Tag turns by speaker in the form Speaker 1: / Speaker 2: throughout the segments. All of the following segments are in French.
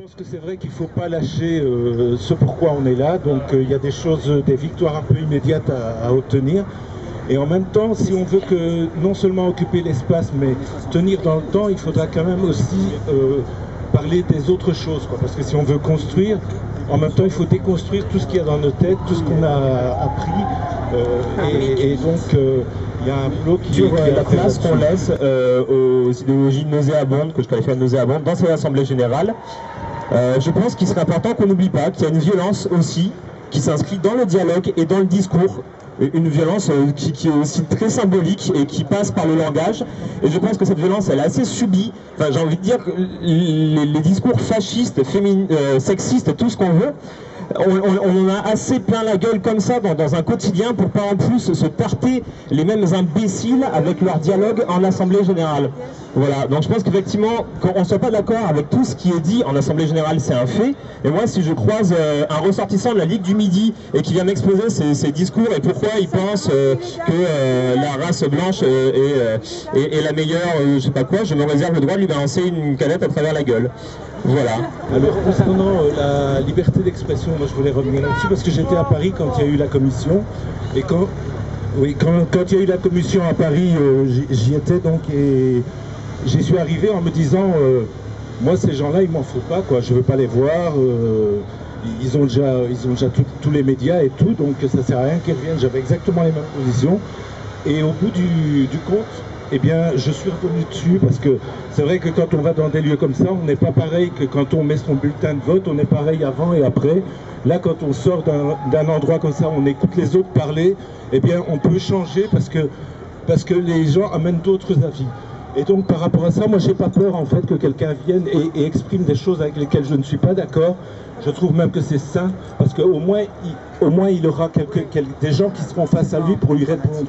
Speaker 1: pense que c'est vrai qu'il ne faut pas lâcher ce pourquoi on est là. Donc il y a des choses, des victoires un peu immédiates à obtenir. Et en même temps, si on veut que non seulement occuper l'espace, mais tenir dans le temps, il faudra quand même aussi parler des autres choses, quoi. Parce que si on veut construire, en même temps, il faut déconstruire tout ce qu'il y a dans nos têtes, tout ce qu'on a appris. Et donc, il y a un bloc qui
Speaker 2: est la place qu'on laisse aux idéologies nauséabondes, que je qualifie de nauséabondes, dans cette assemblée générale. Je pense qu'il serait important qu'on n'oublie pas qu'il y a une violence aussi qui s'inscrit dans le dialogue et dans le discours. Une violence qui est aussi très symbolique et qui passe par le langage. Et je pense que cette violence, elle est assez subie. Enfin, j'ai envie de dire que les discours fascistes, sexistes, tout ce qu'on veut, on en a assez plein la gueule comme ça dans un quotidien pour pas en plus se tarter les mêmes imbéciles avec leur dialogue en assemblée générale. Voilà, donc je pense qu'effectivement, qu'on ne soit pas d'accord avec tout ce qui est dit en assemblée générale, c'est un fait. Et moi, si je croise un ressortissant de la Ligue du Midi et qui vient m'exposer ses discours et pourquoi il pense que la race blanche est la meilleure, je sais pas quoi, je me réserve le droit de lui balancer une canette à travers la gueule. Voilà.
Speaker 1: Alors concernant la liberté d'expression, moi je voulais revenir là-dessus parce que j'étais à Paris quand il y a eu la commission. Et quand il y a eu la commission à Paris, j'y étais donc et j'y suis arrivé en me disant moi ces gens-là il m'en faut pas, quoi, je veux pas les voir, ils ont déjà tous les médias et tout, donc ça sert à rien qu'ils reviennent. J'avais exactement les mêmes positions et au bout du compte, eh bien, je suis revenu dessus parce que c'est vrai que quand on va dans des lieux comme ça, on n'est pas pareil que quand on met son bulletin de vote, on est pareil avant et après. Là, quand on sort d'un endroit comme ça, on écoute les autres parler, eh bien, on peut changer parce que les gens amènent d'autres avis. Et donc, par rapport à ça, moi, j'ai pas peur, en fait, que quelqu'un vienne et exprime des choses avec lesquelles je ne suis pas d'accord. Je trouve même que c'est sain, parce qu'au moins, il aura des gens qui seront face à lui pour lui répondre.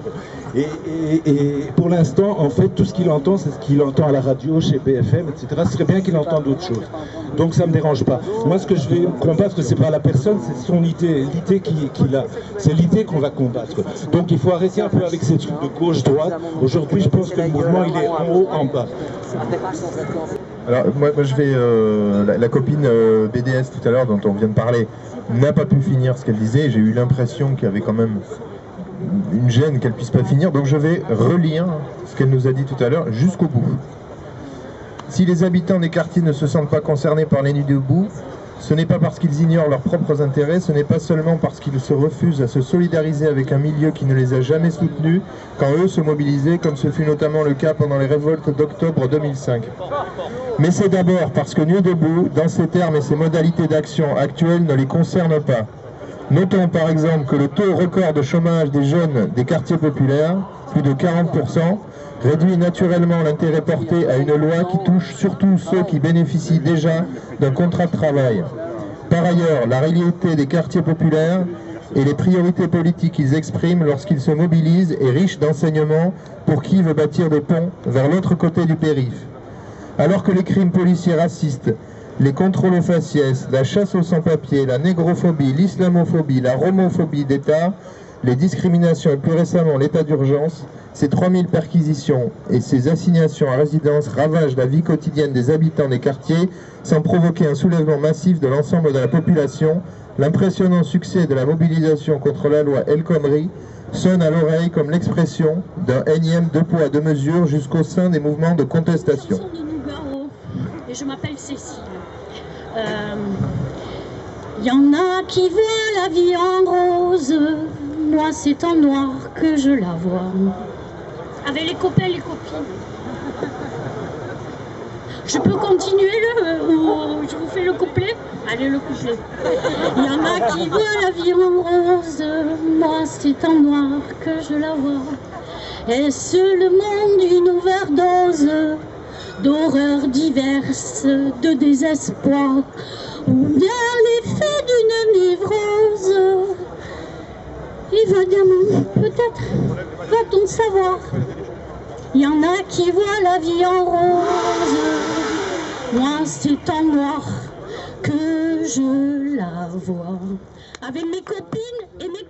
Speaker 1: Et pour l'instant, en fait, tout ce qu'il entend, c'est ce qu'il entend à la radio, chez BFM, etc. Ce serait bien qu'il entende d'autres choses. Donc ça ne me dérange pas. Moi, ce que je vais combattre, c'est pas la personne, c'est son idée, l'idée qu'il a. C'est l'idée qu'on va combattre. Donc il faut arrêter un peu avec ces trucs de gauche-droite. Aujourd'hui, je pense que le mouvement, il est en haut, en bas.
Speaker 3: Alors moi je vais, la copine BDS tout à l'heure dont on vient de parler n'a pas pu finir ce qu'elle disait. J'ai eu l'impression qu'il y avait quand même une gêne qu'elle puisse pas finir, donc je vais relire ce qu'elle nous a dit tout à l'heure jusqu'au bout. Si les habitants des quartiers ne se sentent pas concernés par les Nuits debout, ce n'est pas parce qu'ils ignorent leurs propres intérêts, ce n'est pas seulement parce qu'ils se refusent à se solidariser avec un milieu qui ne les a jamais soutenus quand eux se mobilisaient, comme ce fut notamment le cas pendant les révoltes d'octobre 2005. Mais c'est d'abord parce que Nuits debout, dans ses termes et ses modalités d'action actuelles, ne les concerne pas. Notons par exemple que le taux record de chômage des jeunes des quartiers populaires, plus de 40%, réduit naturellement l'intérêt porté à une loi qui touche surtout ceux qui bénéficient déjà d'un contrat de travail. Par ailleurs, la réalité des quartiers populaires et les priorités politiques qu'ils expriment lorsqu'ils se mobilisent est riche d'enseignements pour qui veut bâtir des ponts vers l'autre côté du périph'. Alors que les crimes policiers racistes, les contrôles aux faciès, la chasse aux sans-papiers, la négrophobie, l'islamophobie, la romophobie d'État, les discriminations et plus récemment l'état d'urgence, ces 3000 perquisitions et ces assignations à résidence ravagent la vie quotidienne des habitants des quartiers sans provoquer un soulèvement massif de l'ensemble de la population. L'impressionnant succès de la mobilisation contre la loi El Khomri sonne à l'oreille comme l'expression d'un énième deux poids deux mesures jusqu'au sein des mouvements de contestation.
Speaker 4: Et je m'appelle Cécile. Y en a qui voient la vie en rose, moi c'est en noir que je la vois. Avec les copains et les copines. Je peux continuer ou je vous fais le couplet? Allez, le couplet. Il y en a qui voient la vie en rose, moi c'est en noir que je la vois. Est-ce le monde d'une overdose d'horreurs diverses, de désespoir, ou bien l'effet d'une névrose? Évidemment, peut-être va-t-on savoir. Il y en a qui voient la vie en rose, moi c'est en noir que je la vois. Avec mes copines et mes